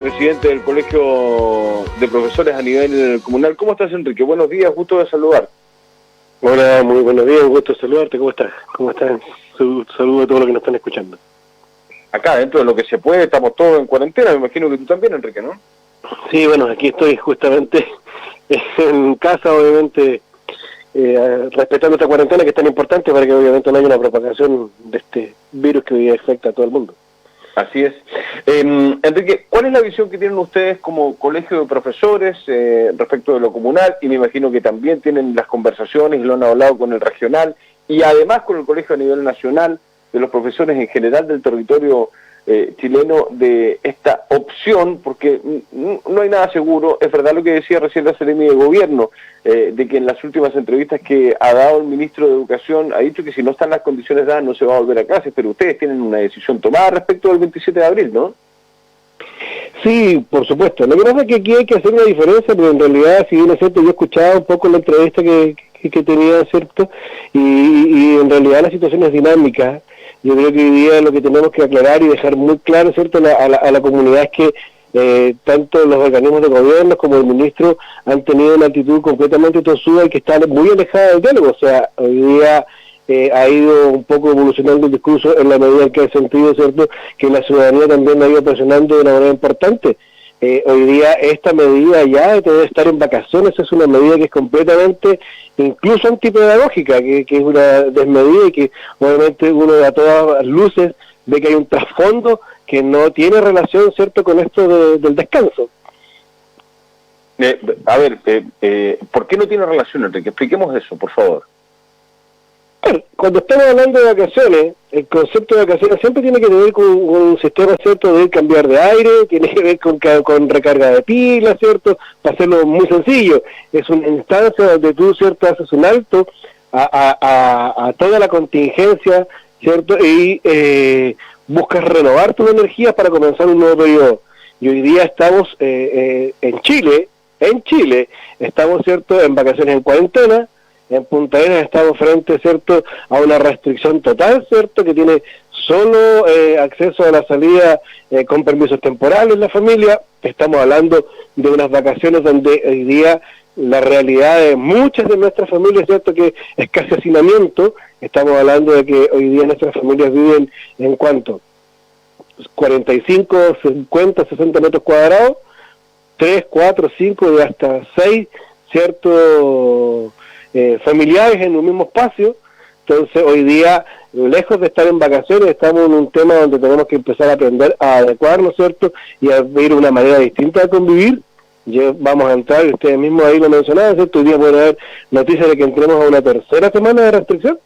Presidente del Colegio de Profesores a nivel comunal. ¿Cómo estás, Enrique? Buenos días, gusto de saludar. Hola, muy buenos días, un gusto de saludarte. ¿Cómo estás? ¿Cómo están? Saludo a todos los que nos están escuchando. Acá, dentro de lo que se puede, estamos todos en cuarentena. Me imagino que tú también, Enrique, ¿no? Sí, bueno, aquí estoy justamente en casa, obviamente, respetando esta cuarentena que es tan importante para que obviamente no haya una propagación de este virus que hoy afecta a todo el mundo. Así es. Enrique, ¿cuál es la visión que tienen ustedes como colegio de profesores respecto de lo comunal? Y me imagino que también tienen las conversaciones y lo han hablado con el regional y además con el colegio a nivel nacional, de los profesores en general del territorio chileno, de esta opción, porque no hay nada seguro. Es verdad lo que decía recién la Seremi de Gobierno, de que en las últimas entrevistas que ha dado el ministro de Educación ha dicho que si no están las condiciones dadas no se va a volver a clases, pero ustedes tienen una decisión tomada respecto del 27 de abril, ¿no? Sí, por supuesto. Lo que pasa es que aquí hay que hacer una diferencia, porque en realidad, si bien es cierto, yo escuchaba un poco la entrevista que tenía, ¿cierto? Y en realidad la situación es dinámica. Yo creo que hoy día lo que tenemos que aclarar y dejar muy claro, ¿cierto?, a la comunidad es que tanto los organismos de gobierno como el ministro han tenido una actitud completamente tosuda y que está muy alejada del diálogo. O sea, hoy día ha ido un poco evolucionando el discurso en la medida en que ha sentido, ¿cierto?, que la ciudadanía también ha ido presionando de una manera importante. Hoy día esta medida ya de poder estar en vacaciones es una medida que es completamente incluso antipedagógica, que es una desmedida y que obviamente uno a todas luces ve que hay un trasfondo que no tiene relación, ¿cierto?, con esto del descanso. ¿Por qué no tiene relación, Enrique? Expliquemos eso, por favor. Cuando estamos hablando de vacaciones, el concepto de vacaciones siempre tiene que ver con un sistema, ¿cierto?, de cambiar de aire, tiene que ver con recarga de pilas, ¿cierto?, para hacerlo muy sencillo. Es una instancia donde tú, ¿cierto?, haces un alto a toda la contingencia, ¿cierto?, y buscas renovar tus energías para comenzar un nuevo periodo. Y hoy día estamos en Chile, estamos, ¿cierto?, en vacaciones en cuarentena. En Punta Arenas estamos frente, ¿cierto?, a una restricción total, ¿cierto?, que tiene solo acceso a la salida con permisos temporales la familia. Estamos hablando de unas vacaciones donde hoy día la realidad de muchas de nuestras familias, ¿cierto?, que es casi hacinamiento. Estamos hablando de que hoy día nuestras familias viven en ¿cuánto? 45, 50, 60 metros cuadrados, 3, 4, 5 y hasta 6, ¿cierto?, familiares en un mismo espacio. Entonces hoy día, lejos de estar en vacaciones, estamos en un tema donde tenemos que empezar a aprender a adecuarnos, ¿cierto?, y a ver una manera distinta de convivir. Vamos a entrar, y ustedes mismos ahí lo mencionaban, ¿cierto?, hoy día puede haber noticias de que entremos a una tercera semana de restricción.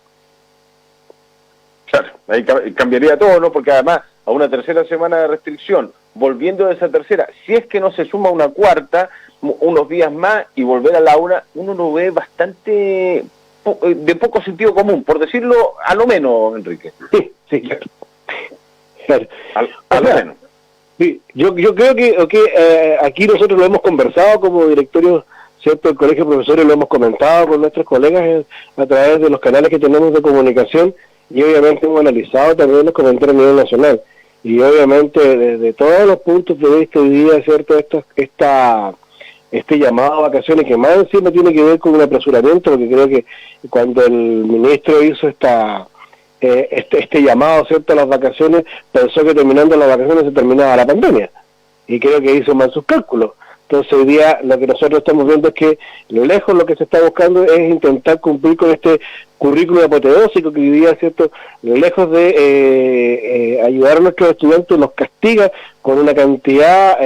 Claro, ahí cambiaría todo, ¿no? Porque además, a una tercera semana de restricción, volviendo de esa tercera, si es que no se suma una cuarta, unos días más y volver a la una, uno lo ve bastante de poco sentido común, por decirlo a lo menos, Enrique. Sí, claro. A lo menos. Sí, yo creo que aquí nosotros lo hemos conversado como directorio, ¿cierto?, del Colegio de Profesores, lo hemos comentado con nuestros colegas a través de los canales que tenemos de comunicación, y obviamente hemos analizado también los comentarios a nivel nacional. Y obviamente desde todos los puntos de vista hoy día, ¿cierto?, este llamado a vacaciones que más encima tiene que ver con un apresuramiento, porque creo que cuando el ministro hizo este llamado, ¿cierto?, a las vacaciones, pensó que terminando las vacaciones se terminaba la pandemia, y creo que hizo mal sus cálculos. Entonces hoy día lo que nosotros estamos viendo es que lejos lo que se está buscando es intentar cumplir con este currículo apoteósico que hoy día, ¿cierto?, lejos de ayudar a nuestros estudiantes, los castiga con una cantidad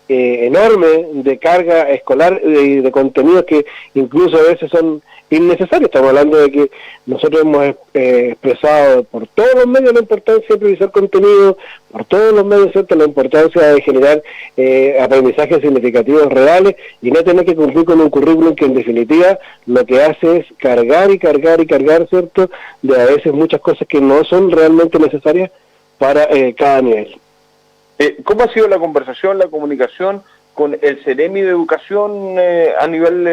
enorme de carga escolar y de contenidos que incluso a veces son innecesarios. Estamos hablando de que nosotros hemos expresado por todos los medios la importancia de priorizar contenido, por todos los medios, ¿cierto?, la importancia de generar aprendizajes significativos reales y no tener que cumplir con un currículum que en definitiva lo que hace es cargar, ¿cierto?, de a veces muchas cosas que no son realmente necesarias para cada nivel. ¿Cómo ha sido la conversación, la comunicación con el Seremi de Educación a nivel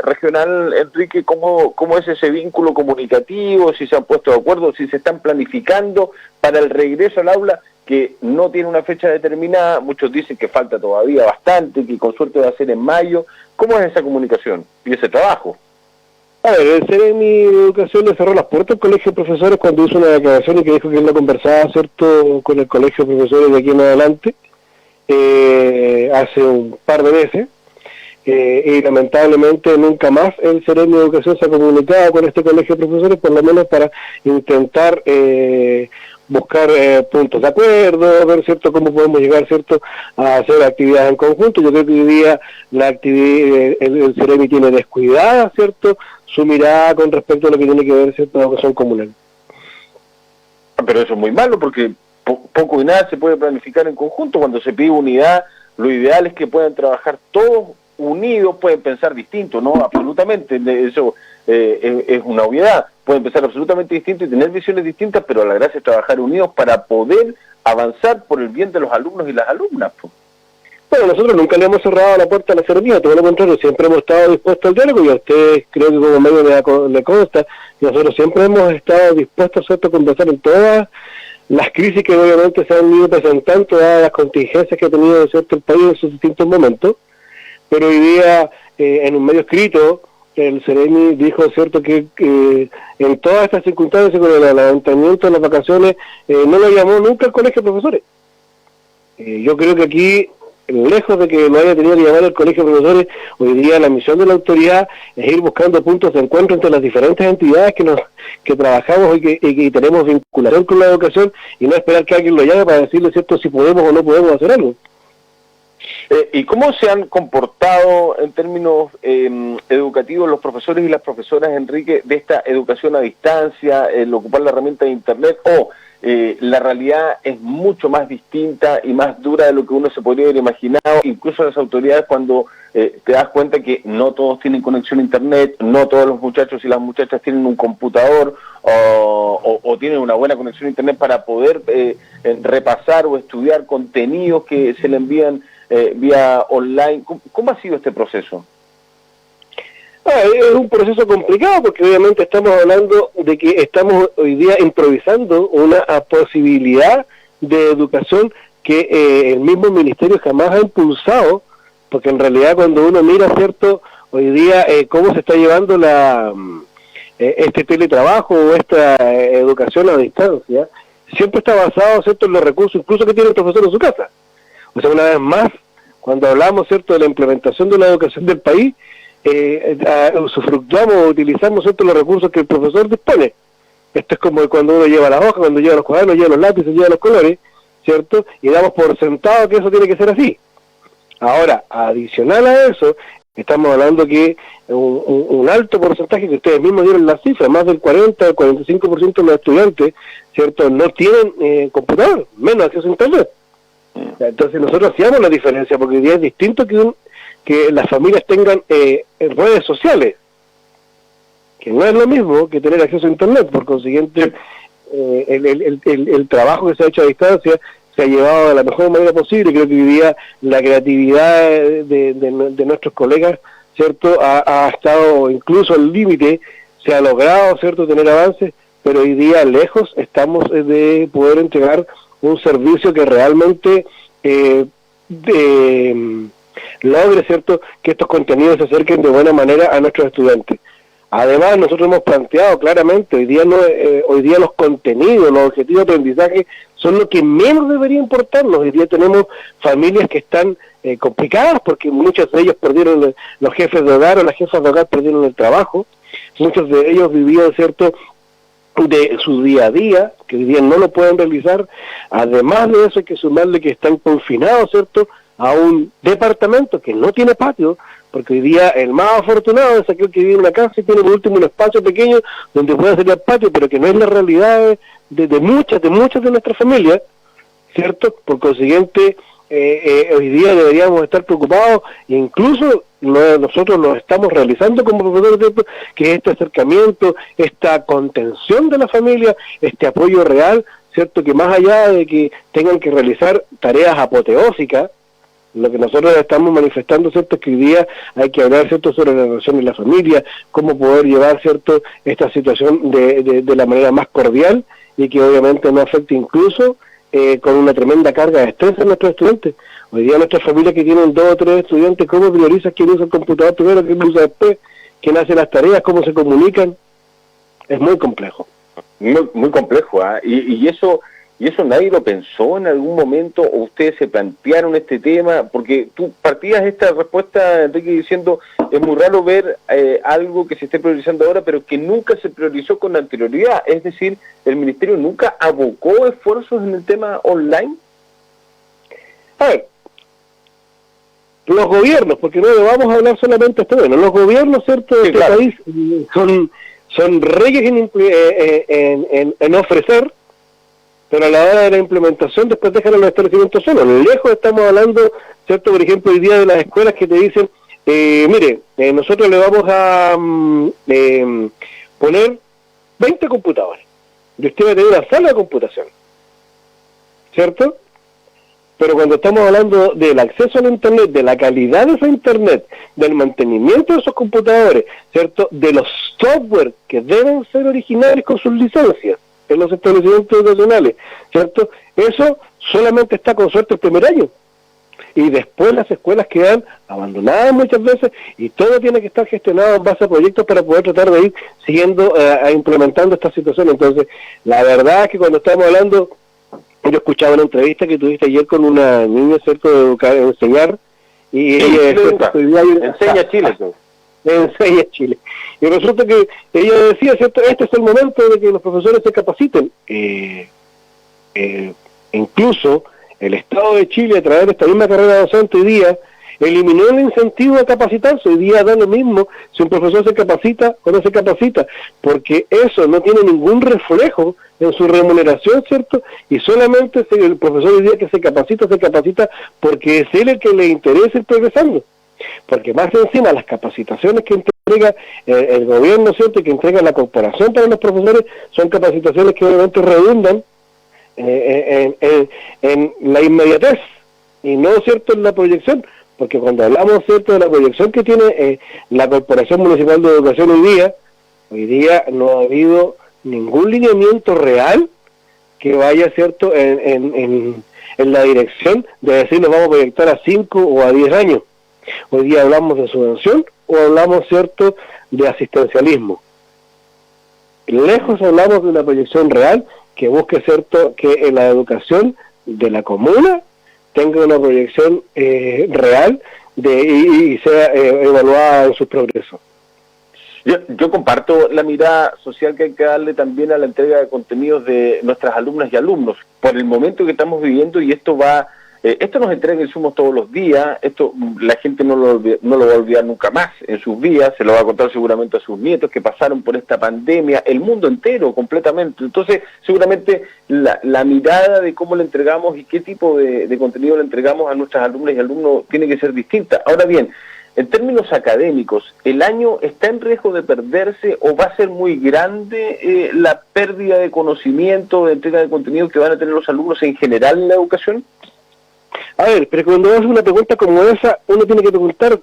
regional, Enrique? ¿Cómo es ese vínculo comunicativo? ¿Si se han puesto de acuerdo? ¿Si se están planificando para el regreso al aula? que no tiene una fecha determinada, muchos dicen que falta todavía bastante, que con suerte va a ser en mayo. ¿Cómo es esa comunicación y ese trabajo? A ver, el Ceremi de Educación le cerró las puertas al Colegio de Profesores cuando hizo una declaración y que dijo que él no conversaba, ¿cierto?, con el Colegio de Profesores de aquí en adelante, hace un par de meses. Y lamentablemente nunca más el Ceremi de Educación se ha comunicado con este Colegio de Profesores, por lo menos para intentar buscar puntos de acuerdo, ver, ¿cierto?, cómo podemos llegar, ¿cierto?, a hacer actividades en conjunto. Yo creo que hoy día la actividad, el Ceremi tiene descuidada, ¿cierto?, su mirada con respecto a lo que tiene que ver, ¿cierto?, la educación comunal. Pero eso es muy malo, porque poco y nada se puede planificar en conjunto. Cuando se pide unidad, lo ideal es que puedan trabajar todos unidos, pueden pensar distinto, ¿no? Absolutamente, eso es una obviedad. Pueden pensar absolutamente distinto y tener visiones distintas, pero la gracia es trabajar unidos para poder avanzar por el bien de los alumnos y las alumnas, pues. Bueno, nosotros nunca le hemos cerrado la puerta a la Ceremía, todo lo contrario, siempre hemos estado dispuestos al diálogo, y a ustedes creo que como medio le consta, nosotros siempre hemos estado dispuestos, ¿cierto?, a conversar en todas las crisis que obviamente se han ido presentando, todas las contingencias que ha tenido, ¿cierto?, el país en sus distintos momentos. Pero hoy día, en un medio escrito, el Ceremi dijo, ¿cierto?, que en todas estas circunstancias, con el levantamiento de las vacaciones, no lo llamó nunca el Colegio de Profesores. Yo creo que aquí, lejos de que lo haya tenido que llamar el Colegio de Profesores, hoy día la misión de la autoridad es ir buscando puntos de encuentro entre las diferentes entidades que trabajamos y que tenemos vinculación con la educación, y no esperar que alguien lo llame para decirle, ¿cierto?, si podemos o no podemos hacer algo. ¿Y cómo se han comportado en términos educativos los profesores y las profesoras, Enrique, de esta educación a distancia, el ocupar la herramienta de Internet, o la realidad es mucho más distinta y más dura de lo que uno se podría haber imaginado, incluso las autoridades, cuando te das cuenta que no todos tienen conexión a Internet, no todos los muchachos y las muchachas tienen un computador o tienen una buena conexión a Internet para poder repasar o estudiar contenidos que se le envían vía online? ¿Cómo ha sido este proceso? Es un proceso complicado, porque obviamente estamos hablando de que estamos hoy día improvisando una posibilidad de educación que el mismo ministerio jamás ha impulsado, porque en realidad cuando uno mira, ¿cierto?, hoy día cómo se está llevando este teletrabajo o esta educación a distancia, siempre está basado, ¿cierto?, en los recursos incluso que tiene el profesor en su casa. O sea, una vez más, cuando hablamos, ¿cierto?, de la implementación de la educación del país, usufructuamos o utilizamos, ¿cierto?, los recursos que el profesor dispone. Esto es como cuando uno lleva las hojas, cuando lleva los cuadernos, lleva los lápices, lleva los colores, ¿cierto?, y damos por sentado que eso tiene que ser así. Ahora, adicional a eso, estamos hablando que un alto porcentaje, que ustedes mismos dieron la cifra, más del 40 al 45% de los estudiantes, ¿cierto?, no tienen computador, menos acceso a Internet. Entonces nosotros hacíamos la diferencia, porque hoy día es distinto que las familias tengan redes sociales, que no es lo mismo que tener acceso a Internet. Por consiguiente, el trabajo que se ha hecho a distancia se ha llevado de la mejor manera posible. Creo que hoy día la creatividad de nuestros colegas, ¿cierto?, ha estado incluso al límite, se ha logrado, ¿cierto?, tener avances, pero hoy día lejos estamos de poder entregar un servicio que realmente logre, ¿cierto?, que estos contenidos se acerquen de buena manera a nuestros estudiantes. Además, nosotros hemos planteado claramente, hoy día los contenidos, los objetivos de aprendizaje son lo que menos debería importarnos. Hoy día tenemos familias que están complicadas, porque muchos de ellos perdieron, los jefes de hogar o las jefas de hogar perdieron el trabajo, muchos de ellos vivían, ¿cierto?, de su día a día, que hoy día no lo pueden realizar. Además de eso hay que sumarle que están confinados, ¿cierto?, a un departamento que no tiene patio, porque hoy día el más afortunado es aquel que vive en una casa y tiene por último un espacio pequeño donde puede salir al patio, pero que no es la realidad de muchas de nuestras familias, ¿cierto? Por consiguiente, hoy día deberíamos estar preocupados, incluso nosotros lo estamos realizando como profesores, ¿cierto?, que este acercamiento, esta contención de la familia, este apoyo real, ¿cierto?, que más allá de que tengan que realizar tareas apoteósicas, lo que nosotros estamos manifestando, ¿cierto?, es que hoy día hay que hablar, ¿cierto?, sobre la relación de la familia, cómo poder llevar, ¿cierto?, esta situación de la manera más cordial y que obviamente no afecte incluso con una tremenda carga de estrés en nuestros estudiantes. Hoy día nuestras familias que tienen 2 o 3 estudiantes, ¿cómo priorizas quién usa el computador primero, quién lo usa después, quién hace las tareas, cómo se comunican? Es muy complejo. Muy complejo, ¿ah? Y eso nadie lo pensó en algún momento, o ustedes se plantearon este tema, porque tú partías esta respuesta, Enrique, diciendo, es muy raro ver algo que se esté priorizando ahora, pero que nunca se priorizó con anterioridad, es decir, el Ministerio nunca abocó esfuerzos en el tema online. A ver, los gobiernos, porque no vamos a hablar solamente de esto, bueno, los gobiernos, ¿cierto?, de este país son reyes en ofrecer, pero a la hora de la implementación después dejan a los establecimientos solos. Lejos estamos hablando, ¿cierto?, por ejemplo, hoy día de las escuelas que te dicen, mire, nosotros le vamos a poner 20 computadores, y usted va a tener una sala de computación, ¿cierto? Pero cuando estamos hablando del acceso al Internet, de la calidad de ese Internet, del mantenimiento de esos computadores, ¿cierto?, de los software que deben ser originales con sus licencias en los establecimientos educacionales, ¿cierto?, eso solamente está con suerte el primer año. Y después las escuelas quedan abandonadas muchas veces y todo tiene que estar gestionado en base a proyectos para poder tratar de ir siguiendo implementando esta situación. Entonces, la verdad es que cuando estamos hablando... Yo escuchaba una entrevista que tuviste ayer con una niña, ¿cierto?, de educar, enseñar, y ella enseña Chile. Enseña Chile. Y resulta que ella decía, ¿cierto?, este es el momento de que los profesores se capaciten. Incluso el Estado de Chile, a través de esta misma carrera docente hoy día, eliminó el incentivo a capacitarse. Hoy día da lo mismo si un profesor se capacita o no se capacita, porque eso no tiene ningún reflejo en su remuneración, ¿cierto? Y solamente el profesor hoy día que se capacita porque es él el que le interesa ir progresando. Porque más encima las capacitaciones que entrega el gobierno, ¿cierto?, y que entrega la corporación para los profesores, son capacitaciones que obviamente redundan en la inmediatez y no, ¿cierto?, en la proyección. Porque cuando hablamos, ¿cierto?, de la proyección que tiene la Corporación Municipal de Educación hoy día no ha habido ningún lineamiento real que vaya, ¿cierto?, en la dirección de decir nos vamos a proyectar a 5 o a 10 años. Hoy día hablamos de subvención o hablamos, ¿cierto?, de asistencialismo. Lejos hablamos de una proyección real que busque, ¿cierto?, que en la educación de la comuna tenga una proyección real y sea evaluada en sus progresos. Yo comparto la mirada social que hay que darle también a la entrega de contenidos de nuestras alumnas y alumnos, por el momento que estamos viviendo, y esto nos entrega insumos todos los días, esto la gente no lo va a olvidar nunca más en sus vidas, se lo va a contar seguramente a sus nietos que pasaron por esta pandemia, el mundo entero completamente. Entonces seguramente la mirada de cómo le entregamos y qué tipo de contenido le entregamos a nuestras alumnas y alumnos tiene que ser distinta. Ahora bien, en términos académicos, ¿el año está en riesgo de perderse o va a ser muy grande la pérdida de conocimiento, de entrega de contenido que van a tener los alumnos en general en la educación? A ver, pero cuando haces una pregunta como esa, uno tiene que preguntar,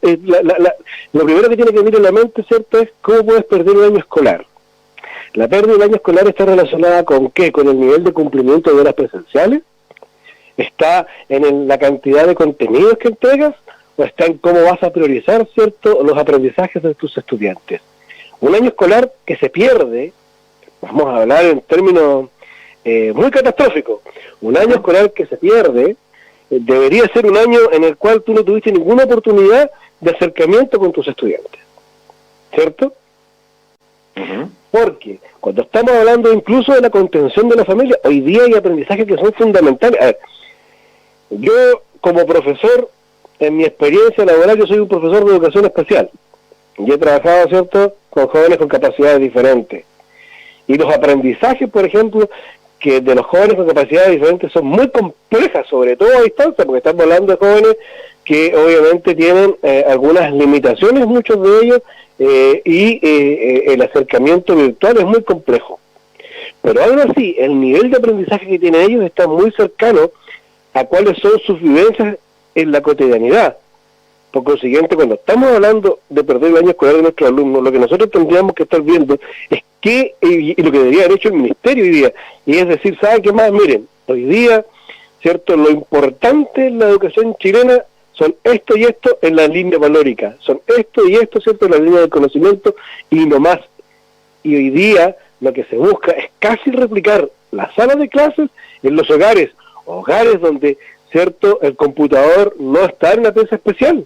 lo primero que tiene que venir en la mente, ¿cierto?, es cómo puedes perder un año escolar. La pérdida del año escolar está relacionada con ¿qué? Con el nivel de cumplimiento de horas presenciales, está en la cantidad de contenidos que entregas, o está en cómo vas a priorizar, ¿cierto?, los aprendizajes de tus estudiantes. Un año escolar que se pierde, vamos a hablar en términos muy catastróficos, un año escolar que se pierde debería ser un año en el cual tú no tuviste ninguna oportunidad de acercamiento con tus estudiantes, ¿cierto? Porque cuando estamos hablando incluso de la contención de la familia, hoy día hay aprendizajes que son fundamentales. A ver, yo como profesor, en mi experiencia laboral, yo soy un profesor de educación especial y he trabajado, ¿cierto?, con jóvenes con capacidades diferentes. Y los aprendizajes, por ejemplo, que de los jóvenes con capacidades diferentes son muy complejas, sobre todo a distancia, porque estamos hablando de jóvenes que obviamente tienen algunas limitaciones, muchos de ellos, y el acercamiento virtual es muy complejo. Pero aún así, el nivel de aprendizaje que tienen ellos está muy cercano a cuáles son sus vivencias en la cotidianidad. Por consiguiente, cuando estamos hablando de perder el año escolar de nuestros alumnos, lo que nosotros tendríamos que estar viendo es que, y lo que debería haber hecho el Ministerio hoy día, y es decir, ¿saben qué más? Miren, hoy día ¿cierto? Lo importante en la educación chilena son esto y esto en la línea valórica, son esto y esto, ¿cierto?, en la línea del conocimiento y no más. Y hoy día lo que se busca es casi replicar las salas de clases en los hogares donde, ¿cierto?, el computador no está en una pieza especial.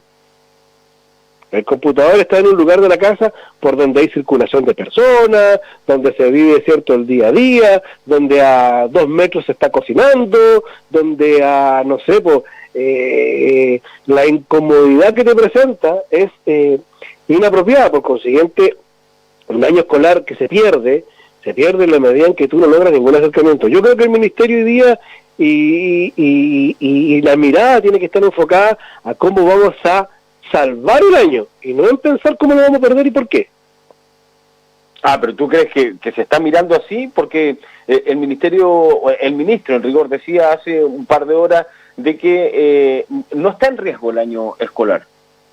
El computador está en un lugar de la casa por donde hay circulación de personas, donde se vive, ¿cierto?, el día a día, donde a 2 metros se está cocinando, donde a, no sé, la incomodidad que te presenta es inapropiada. Por consiguiente, un año escolar que se pierde en la medida en que tú no logras ningún acercamiento. Yo creo que el Ministerio hoy día y la mirada tiene que estar enfocada a cómo vamos a salvar el año y no en pensar cómo lo vamos a perder y por qué. Pero ¿tú crees que se está mirando así? Porque el ministro en rigor decía hace un par de horas de que no está en riesgo el año escolar.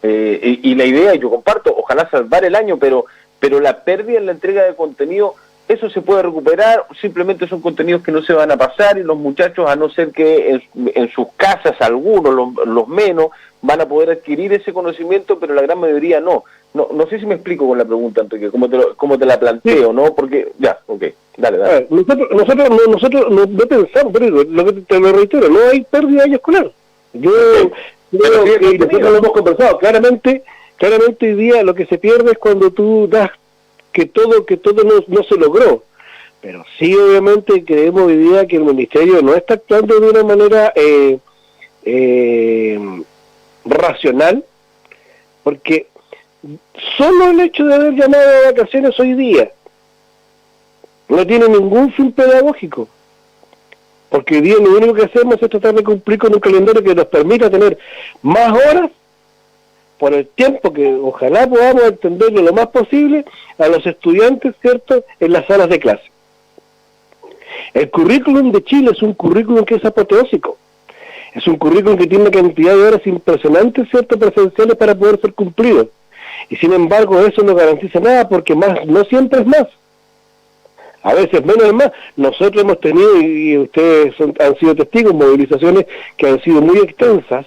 Y la idea, yo comparto, ojalá salvar el año, pero la pérdida en la entrega de contenido, eso se puede recuperar, simplemente son contenidos que no se van a pasar y los muchachos, a no ser que en sus casas, algunos, los menos, van a poder adquirir ese conocimiento, pero la gran mayoría no. No sé si me explico con la pregunta, Enrique, cómo te la planteo, ¿no? Porque, ya, ok, dale. Nosotros no pensamos, pero lo que te lo reitero, no hay pérdida de año escolar. Yo creo que nosotros lo hemos conversado, claramente hoy día lo que se pierde es cuando tú das que todo no se logró, pero sí obviamente creemos hoy día que el Ministerio no está actuando de una manera racional, porque solo el hecho de haber llamado a vacaciones hoy día no tiene ningún fin pedagógico, porque hoy día lo único que hacemos es tratar de cumplir con un calendario que nos permita tener más horas por el tiempo que ojalá podamos entenderlo lo más posible a los estudiantes, ¿cierto?, en las salas de clase. El currículum de Chile es un currículum que es apoteósico. Es un currículum que tiene una cantidad de horas impresionantes, ¿cierto?, presenciales para poder ser cumplido. Y sin embargo eso no garantiza nada porque más no siempre es más. A veces menos es más. Nosotros hemos tenido, y ustedes han sido testigos, movilizaciones que han sido muy extensas,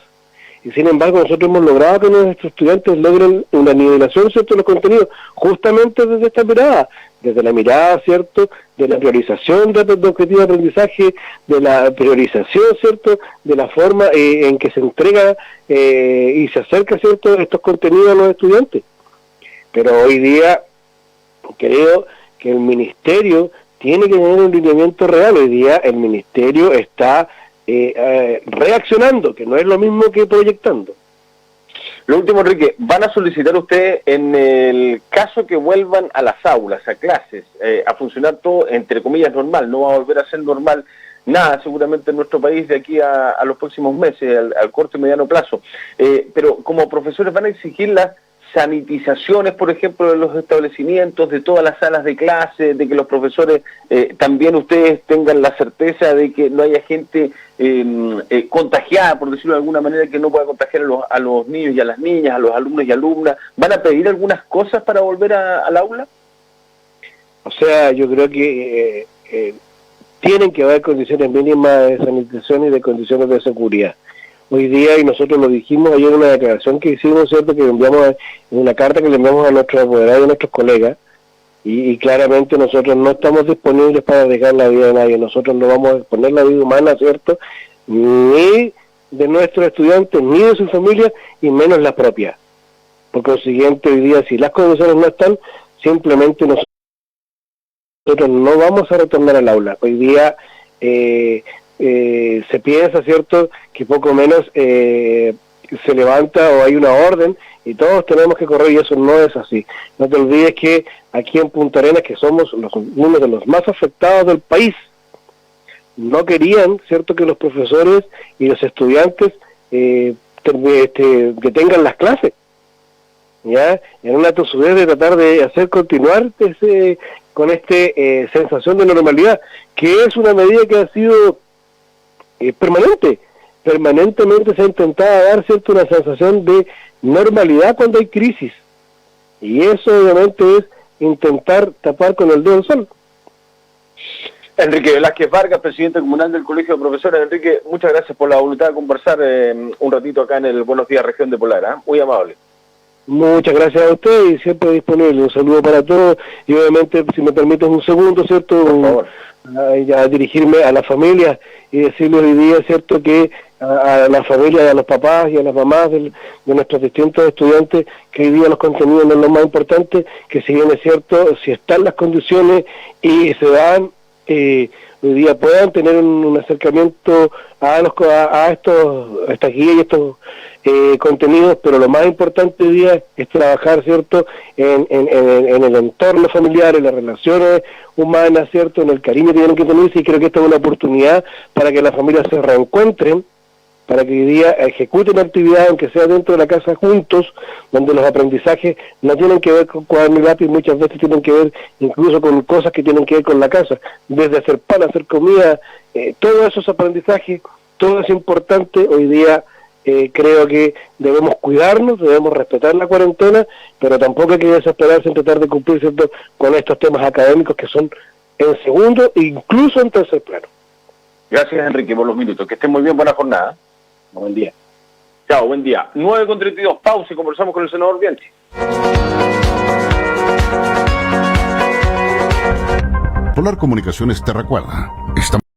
y sin embargo nosotros hemos logrado que nuestros estudiantes logren una nivelación, ¿cierto?, de los contenidos, justamente desde esta mirada, desde la mirada, ¿cierto?, de la priorización de objetivos de aprendizaje, de la priorización, ¿cierto?, de la forma en que se entrega y se acerca, ¿cierto?, estos contenidos a los estudiantes. Pero hoy día creo que el Ministerio tiene que tener un lineamiento real. Hoy día el Ministerio está reaccionando, que no es lo mismo que proyectando. Lo último, Enrique, ¿van a solicitar ustedes, en el caso que vuelvan a las aulas, a clases, a funcionar todo, entre comillas, normal, no va a volver a ser normal nada seguramente en nuestro país de aquí a los próximos meses, al corto y mediano plazo, pero como profesores van a exigir las sanitizaciones, por ejemplo, de los establecimientos, de todas las salas de clase, de que los profesores también ustedes tengan la certeza de que no haya gente contagiada, por decirlo de alguna manera, que no pueda contagiar a los niños y a las niñas, a los alumnos y alumnas? ¿Van a pedir algunas cosas para volver al aula? O sea, yo creo que tienen que haber condiciones mínimas de sanitización y de condiciones de seguridad. Hoy día, y nosotros lo dijimos ayer en una declaración que hicimos, ¿cierto?, que enviamos en una carta que le enviamos a nuestros apoderados y a nuestros colegas, y claramente nosotros no estamos disponibles para arriesgar la vida de nadie. Nosotros no vamos a exponer la vida humana, ¿cierto?, ni de nuestros estudiantes, ni de su familia, y menos la propia. Por consiguiente, hoy día, si las condiciones no están, simplemente nosotros no vamos a retornar al aula. Hoy día se piensa, ¿cierto?, que poco menos se levanta o hay una orden y todos tenemos que correr, y eso no es así. No te olvides que aquí en Punta Arenas, que somos uno de los más afectados del país, no querían, ¿cierto?, que los profesores y los estudiantes que tengan las clases, ¿ya? En una tosudez de tratar de hacer continuar con sensación de normalidad, que es una medida que ha sido permanentemente se ha intentado dar, ¿cierto?, una sensación de normalidad cuando hay crisis, y eso obviamente es intentar tapar con el dedo el sol. Enrique Velázquez Vargas, presidente comunal del Colegio de Profesores. Enrique, muchas gracias por la voluntad de conversar un ratito acá en el Buenos Días Región de Polar, ¿eh? Muy amable. Muchas gracias a usted y siempre disponible. Un saludo para todos y obviamente, si me permites un segundo, ¿cierto? Por favor. A dirigirme a las familias y decirles hoy día, ¿cierto?, que a las familias, a los papás y a las mamás de nuestros distintos estudiantes, que hoy día los contenidos no es lo más importante, que si bien es cierto, si están las condiciones y se dan, hoy día puedan tener un acercamiento a estas guías y estos contenidos, pero lo más importante hoy día es trabajar, ¿cierto?, en el entorno familiar, en las relaciones humanas, ¿cierto?, en el cariño que tienen que tenerse, y creo que esta es una oportunidad para que las familias se reencuentren, para que hoy día ejecuten actividades, aunque sea dentro de la casa juntos, donde los aprendizajes no tienen que ver con cuaderno y lápiz, muchas veces tienen que ver incluso con cosas que tienen que ver con la casa, desde hacer pan, hacer comida, todos esos aprendizajes, todo es importante. Hoy día creo que debemos cuidarnos, debemos respetar la cuarentena, pero tampoco hay que desesperarse en tratar de cumplir, ¿cierto?, con estos temas académicos que son en segundo e incluso en tercer plano. Gracias, Enrique, por los minutos. Que estén muy bien, buena jornada. Buen día. Chao, buen día. 9:32, pausa y conversamos con el senador Bianchi. Polar Comunicaciones Terracuala.